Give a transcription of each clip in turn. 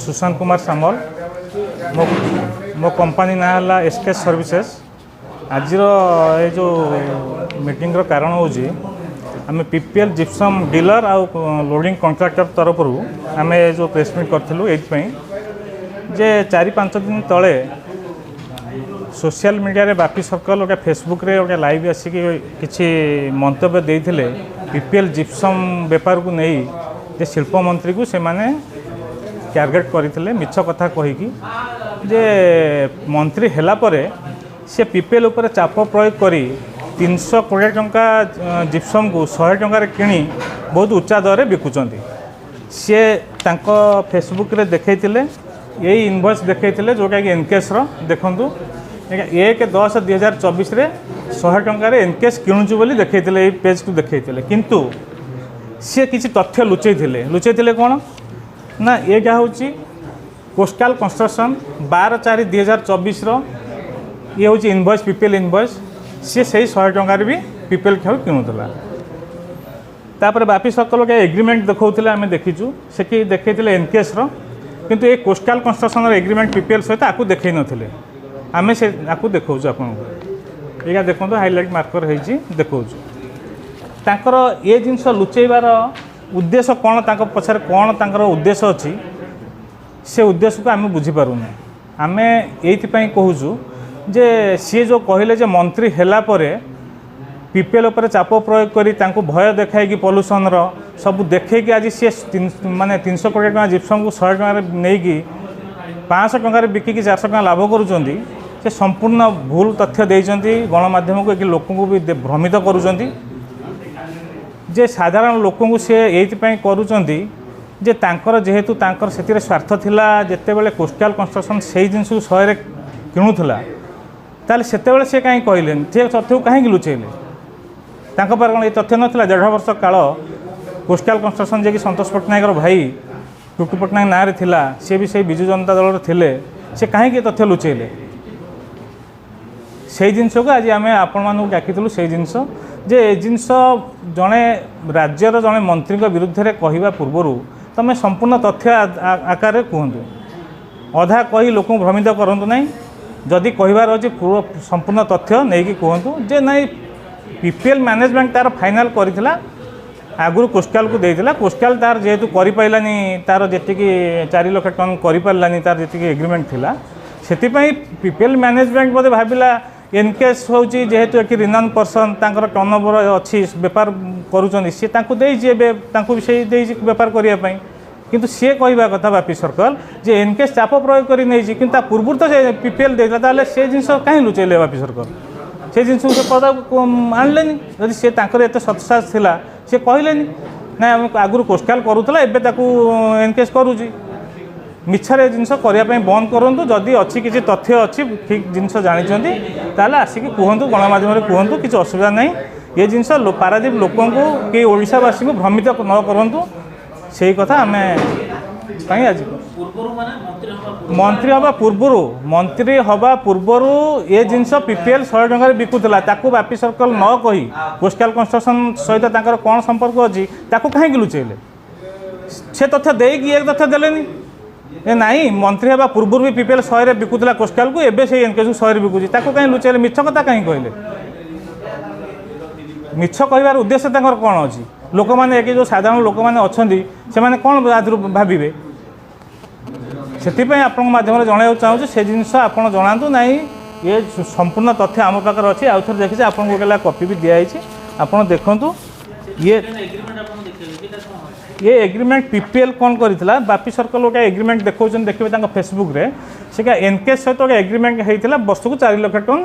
सुशांत कुमार सामल मो कंपनी ना है एसके सर्विसेज। आज ये जो मीटिंग कारण हूँ आम पीपीएल जिप्सम डीलर आ लोडिंग कॉन्ट्रैक्टर तरफ आम जो प्रेस मीट करूँ ये जे 4-5 दिन तले सोशल मीडिया रे बापी सर्कल गोटे फेसबुक रे गोटे लाइव आसिक किसी मंतव्य देते पीपीएल जिप्सम बेपार को नहीं जे शिल्प मंत्री को से माने टार्गेट करते मिछ कथा कहीकि जे मंत्री हैला परे से पीपीएल उपर चाप प्रयोग करी 320 टंका जिप्सम को 100 टंकार किणी बहुत उच्चा दर बिकुचंती। सी तांको फेसबुक रे देखैतिले यही इनवॉइस देखैतिले जोटा कि एनकेस रो देखंतु 1/10/2024 रे 100 टंकार एनकेस किणुचु बोली देखैतिले पेज को देखैतिले किंतु सी किसी तथ्य लुचैतिले कौन ना ये क्या हूँ कोस्टाल कंस्ट्रक्शन 12/4/2024 रो ये हूँ इनवॉइस पीपीएल इनवॉइस सी से 100 टंकार भी पीपीएल ठार किणुला। तापर बापी सर्कल के एग्रीमेंट देखौथिले आमे देखिचु से कि देखैथिले एनकेएस रो किंतु ये कोस्टाल कंस्ट्रक्शन एग्रीमेंट पीपीएल सहित आकु देखै नथिले आमे से आकु देखौछु आपन एगा देखंतु हाइलाइट मार्कर हेछि देखौछु तांकर ये जिनस लुचैबार उद्देश्य कौन तांको पछार कौन तांकर उद्देश्य अच्छी से उद्देश्य को आम बुझीपारूना आम ये कहूँ जे सी जो कहले जे मंत्री हैला परे पीपीएल उपर चाप प्रयोग करी तांको भय देखाई पॉल्यूशन रो सब देखैकि आज सी माने 320 टंका जिप्सम को 100 टंका नहीं कि 500 टंका बिकिकी 400 टंका लाभ करुँच से संपूर्ण भूल तथ्य देइचंती गणमाध्यम को कि लोक भी भ्रमित करुँच जे साधारण लोक सी ये करुँच जे तांकर जेहेतु तांकर से स्वार्थ थिला जेते बेले कोस्टाल कंस्ट्रक्शन से जिनस को 100 किणुला ताले सेतेबेले से कहीं कहलेन से तथ्य को कहीं लुचेले तांको पर कौन ये तथ्य नाला 1.5 वर्ष काल कोस्टाल कंस्ट्रक्शन जे कि संतोष पट्टनायक भाई टुटू पट्टनायक ना थिला सी भी से विजु जनता दल थिले से कहीं तथ्य लुचेले से जिनस को आज आम आपण डाकिलु से जिनस जे जिनस जड़े राज्यर जड़े मंत्री विरुद्ध में कहवा पूर्वर तुम संपूर्ण तथ्य आकार कहतु अधा कही लोक भ्रमित करूँ ना जदि कहबार अच्छे पूर्व संपूर्ण तथ्य नहीं कहतु जे नहीं पीपीएल मैनेजमेंट तार फाइनाल करथिला आगुरी कोस्टाल को देइथिला कोस्टाल तार जेहेतु करिपाइलानी तार जेतिकी 4 लाख टन करिपारलानी तार जेतिकी एग्रीमेंट थिला सेतिपई पीपीएल मैनेजमेंट बोधे भाबिला एनकेस हूँ जेहेतु एक रिनाउन पर्सन तांकर टर्नओवर अच्छी बेपार करुँच सी से बेपार करने किंतु सी कहवा कथा बापी सर्कल जे एनकेस चाप प्रयोग कर नहीं कि पूर्व तो से पीपीएल देता से जिन कहीं लुचेले बापी सर्कल से जिन से पदा आणलेनी जदि सी एत सत्साहस थिला सी कहलेनी ना आगुरी कोस्टाल करूला एवं एनकेस करुँची मिछरे जिनस करने बंद करूँ जदि अच्छी किसी तथ्य अच्छी ठीक जिनस जानी ताले आसिक कहतु गणमाध्यम कहतु किसी असुविधा नहीं ये जिनस पारादीप लोक कि ओडिशावासी को भ्रमित न करूँ से कथा आम आज मंत्री हवा पूर्वर ये जिनस पीपीएल 100 टंका बिकुला ताकू बापी सर्कल न कही कोस्टाल कंस्ट्रक्शन सहित तांकर कौन संपर्क अच्छी ताकू कहीं लुचेले से तथ्य देकी एक तथ्य देलेनी ए नाई मंत्री हवा पूर्व भी पीपीएल 100 बिकुला कोस्टाल को एबे से एनकेस 100 बिकुची ताकू कहीं लुचेले मिछ कथा कहीं कहले मिछ कहबार उद्देश्य तांकर कौन अच्छी लोक मैंने एक जो साधारण लोक मैंने अच्छा से मैंने कौन भावे से आपण माध्यम जन चाहूँ से जिनस आप जनातु ना ये संपूर्ण तथ्य आम पाखे अच्छी आउ थे देखिए आपको गला कॉपी भी दिखाई आप देखु ये एग्रीमेंट पीपीएल कौन करथिला बापी सर्कल गोटे एग्रीमेंट देखो देखिए फेसबुक रे से एनकेस सहित गोटे एग्रीमेंट होता वर्ष को 4 लाख टन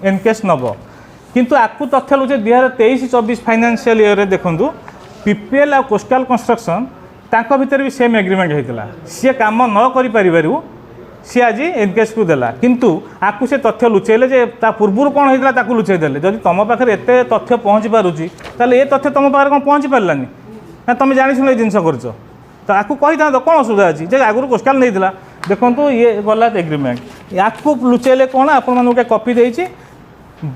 एनकेस नब किंतु आपको तथ्य लुचे 2023-24 फाइनेंशियल ईयर देखूँ पीपीएल आ कोस्टाल कंस्ट्रक्शन तांको भितर भी सेम एग्रीमेंट होता सी काम न कर सी आज एनकेस को देला किंतु आपको से तथ्य लुचेले जे ता पूर्व कौन होता ताकू लुचेई देले जदि तुम पाखे एत तथ्य पहुँची पारुची ताले ये तथ्य तुम पाखे कौन पहुँची पारानी ना तुम जानी शुणी जिनस कर तो आपको कही था कौन असुविधा अच्छी जे आगुरी कोस्टाल नहीं देखो ये गला एग्रीमेंट आपको लुचेले कौन आपण गोटे कॉपी देती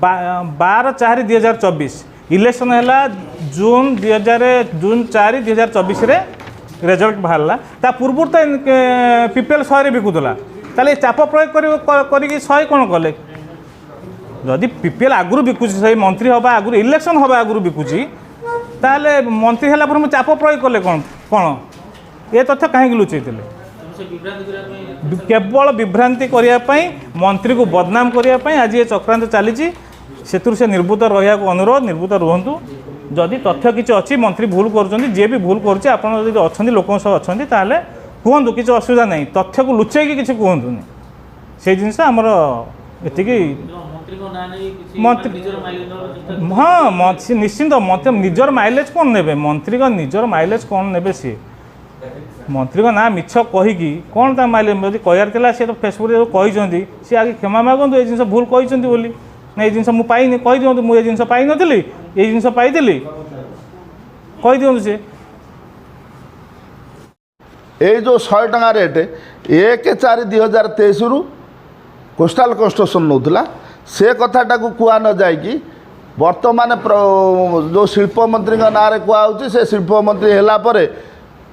12/4/2024 इलेक्शन है जून 4/2024 रेजल्ट बाहरला ता पूर्व तो पीपीएल 100 बिकुला ताले चाप प्रयोग करी 100 कौन कले जदि पीपीएल आगुरी बिकुची से मंत्री हवा आगुरी इलेक्शन हवा आगुरी बिकुची ताले मंत्री है मुझे चाप प्रयोग कले कौन कौन ये तथ्य कहीं लुचेले केवल विभ्रांति करने मंत्री को बदनाम करने आज ये चक्रांत चली से निर्भूत रहा अनुरोध निर्भूत रुहतु जदि तथ्य किसी अच्छी मंत्री भूल कर जी भी भूल कर अच्छा लोक अच्छा ताले कहतु किसी असुविधा नहीं तथ्य को लुचेक किसी कहतुनि से जिनस आमर ये हाँ निश्चिंत मत निजर माइलेज कौन ने मंत्री का निजर माइलेज कौन ने सी मंत्री का ना मिछ कहीकि कौन ता माइलेज जब कहार सी तो फेसबुक कहते सी आगे क्षमा मागतु ये जिन भूल कहते बोली ना ये जिन मुझे कही दिखाँ मुझे जिन पाई नी ये जिन पाई कही दिखाँ सी ये जो 100 टंका रेट 1/4/2023 रु कोस्टाल कंस्ट्रक्शन नौला से कथाटा को कुआ न जाकि वर्तमान जो शिल्प मंत्री ना कहुच्छे से शिल्प मंत्री है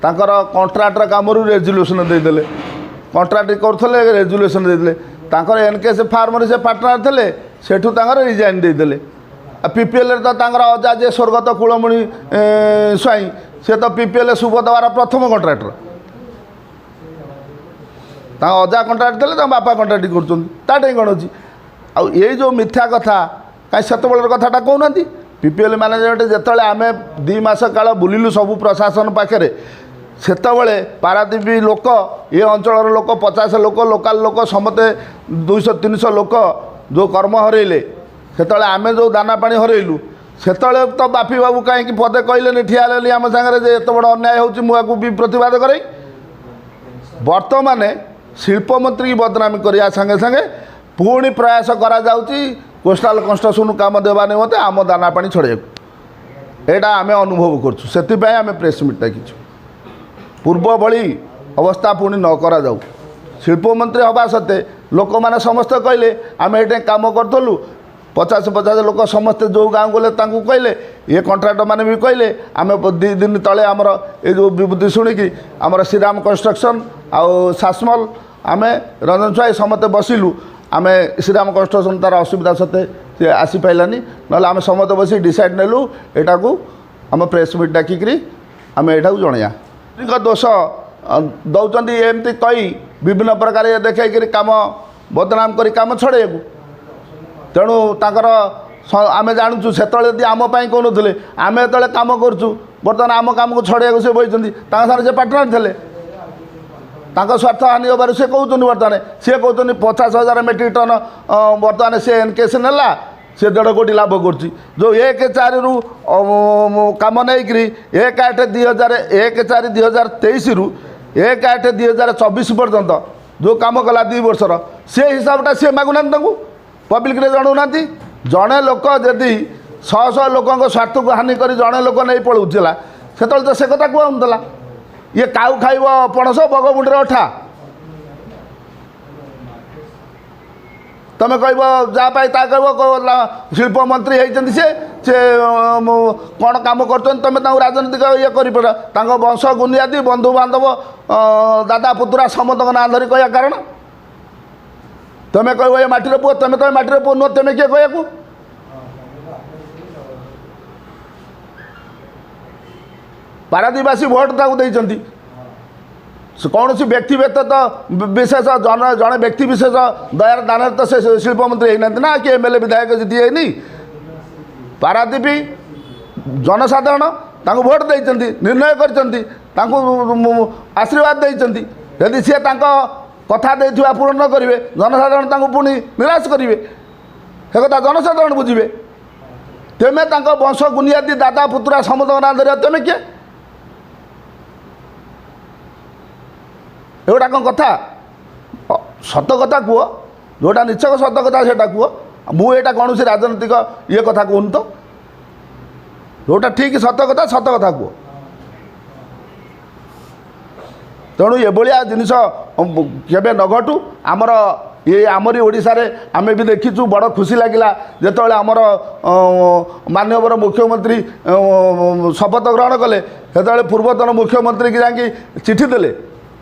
तांकर कंट्राक्टर काम रेजुलेसन देदेले कंट्राक्ट करते रेजुलेसन देदेले तांकर एनकेएस फार्म से पार्टनर थे सेठू तांकर रिजाइन देदेले पीपीएल तो तांकर अजा जे स्वर्गत कुलमणि स्वाई से तो पीपीएल शुभ देवार प्रथम कंट्राक्टर अजा कंट्राक्ट थे बापा कंट्राक्ट कर कौन अच्छी आउ ये जो मिथ्या कथा कहीं से कथाटा कहना पीपीएल मैनेजमेंट जिते आम 2 मास काल बुलिलु सबू प्रशासन पाखे सेतबले पारादीप लोक ये अंचल लोक 50 लोक लोकाल लोक समते 200-300 लोक जो कर्म हरइले सेतबले आम जो दाना पानी हरइलु सेतबले तो बापी बाबू कहीं पदे कहले ठिया आम सागर एत बड़ अन्याय हो भी प्रतिवाद करे बर्तमान शिल्प मंत्री की बदनामी करने संगे संगे पुणी प्रयास करा कोस्टाल कंस्ट्रक्शन काम देवा निमंते आम दाना पानी छड़े यहाँ आम अनुभव करछु से आम प्रेस मीट डाकिछु पूर्व भली अवस्था पुणी न करा जाऊ शिल्प मंत्री हवा सत्ते लोक मैंने समस्ते कहले आम ये काम करूँ 50 लोक समस्ते जो गाँव गले कहले ये कंट्राक्टर मैंने भी कहले आम 2 दिन तले आमर ये जो विभूति शुणिकी आमर श्रीराम कंस्ट्रक्शन आउ सासमल आम रंजन स्वाई समस्ते बसिलु आम श्रीराम कंस्ट्रक्शन तार असुविधा सत्ते सी आसी पाइलानी ना आम समस्ते बस डिसाइड नेलु एटा को आम प्रेस मीट डाकिकी आम एटा को जणया दोष दौरान एमती कही विभिन्न प्रकार ये देखा काम बदनाम कर काम छड़े तेणु ताकर आम जानूँ से आमपाई कहते आम जो कम करूँ बर्तमान आम कम को छड़े से बही सारे पार्टनर थे स्वार्थ हानि होबार से कहते बर्तमान सी कहते 50,000 मेट्रिक टन बर्तमान से एनकेएस नेला से 1.5 कोटी लाभ कर जो 1/4 रु कम नहीं 1/8/2023 रु 1/8/2024 पर्यंत जो कम कला 2 वर्षर से हिसाबटा सी मागुना पब्लिक जनाऊना जड़े लोक जदि 100 लोक स्वार्थ को हानि कर जड़े लोक नहीं पलाऊला से तो से कथा कहला ये काऊ खाइब पणस बगमुंडे अठा तुम कह जहाँ कह शिल्प मंत्री होती से कौन कम कर तुम राजनीतिक ये कर वंश गुनियादी बंधु बांधव दादा पुतुरा समस्त ना धरी कह कारण तुम्हें कह ये माटीर पुओ तुम तो माटीर पुओ नुह तुम किए कह पारादीपवासी भोट देती कौन सी व्यक्तिगत तो विशेष जड़े व्यक्ति विशेष दयार दान तो से शिल्प मंत्री होना ना कि एमएलए विधायक जीती पारादीप जनसाधारण भोट देती निर्णय कर आशीर्वाद देती यदि सी कथा देथिबा पूर्ण न करेंगे जनसाधारण पुणी निराश करेंगे से कथा जनसाधारण बुझे तेमे वंश गुनियादी दादा पुतुरा समस्त ना धर तेमे किए एगुटा कौन कथा सत कथा कह जोटा निश्चय सत कथा से कह मुझे कौन सी राजनीतिक ये कथा कहूँ तो जोटा ठीक सत कथा कह तेणु ये जिनस केबे न घटू आमर ये आमरी ओडिशारे आमे भी देखीचु बड़ खुशी लगिला जेतेबेले आमर माननीय मुख्यमंत्री शपथ ग्रहण कले सेतेबेले पूर्वतन मुख्यमंत्री की जाकि चिठी देले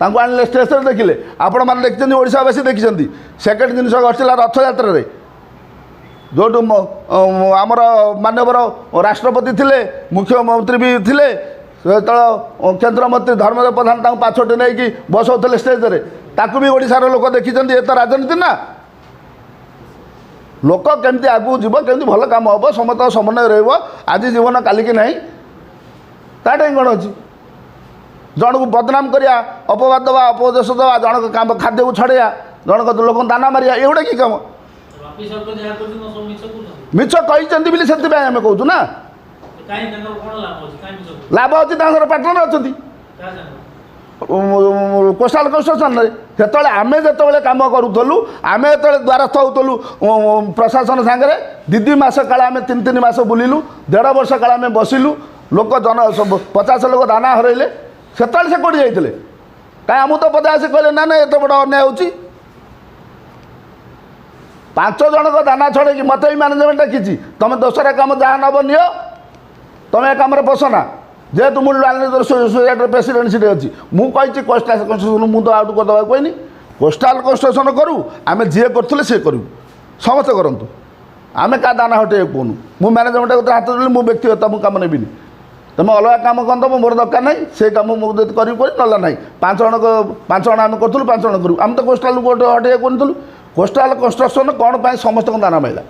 तांको आनिले स्टेज देखिले आपण मैंने देखिछन्ती ओडिशावासी देखिछन्ती सेकेंड जिनिस घटिला रथ यात्रा रे जो आमर माननीय राष्ट्रपति थिले मुख्यमंत्री भी थिले केन्द्रमंत्री धर्मेन्द्र प्रधान तांको पाछोटे नहीं कि बसौले स्टेज रे ताकू भी ओडिशार लोक देखिछन्ती ये तो राजनीति ना लोक केमती आगू जीव केमती भल काम हम समस्त समन्वय रहिबो आज जीवन काली की नहीं ताटा कौन अच्छी जन को बदनाम करिया अपवाद दवा अपदेश दवा जन काम खाद्य को छड़िया जन को लोक दाना मारिया एगुड़ा कि कम मिछ कही से आम कहूँ ना लाभ अच्छी पार्टनर अच्छा कोस्टाल कंस्ट्रक्शन से आम जो कम करूँ आम जो द्वारस्थ होलु प्रशासन सागर दी मास काल आम 3 मास बुलिलु 1.5 वर्ष काल आम बसिलु लोक जन 50 लोक दाना हरइले से कौटी जाइए कहीं आम तो पदे आस कहले ना एत बड़ अन्याय हो 5 जन को दाना छड़े मत ही मैनेजमेंट डाकी तुम दोसरा कम जहाँ नब नि तुम ए कम बसना जेहेतु मुझे सोसाइटर प्रेसिडेंट सीट अच्छी मुझे कोस्टाल कंस्ट्रक्शन मुझे आउट करदे कहनी कोस्टाल कंस्ट्रक्शन करूँ आम जी करें सी करूँ समस्ते करूँ आम क्या दाना हटे कहूँ मुझे मैनेजमेंट को हाथ देली मुझे व्यक्तिगत मुझे कम नेबिनी तुम अलग कम करदब मोर दरकार नहीं से कम मुझे करी ना ना 5 जन आम करूँ 5 जन करूँ आम तो कोस्टाल गोटे हटे कहूँ कोस्टाल कंस्ट्रक्शन कौन पाई समस्त दाना मिला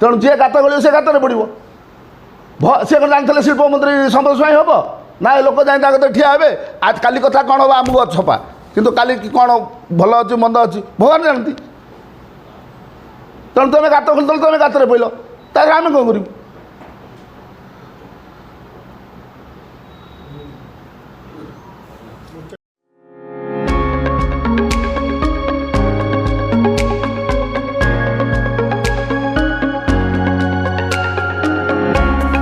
तेणु जी गात गल से गातर पड़ो सी कौन जानते शिल्प मंत्री संपद स्वाई हम ना लोक जाए ठिया हे आज काली कथा कौन हम आमको छपा कितु काली कौन भल अच्छी मंद अच्छी भगवान जानती तेणु तुम गात खोल तुम गातर पड़ो तार आम कौन करूँ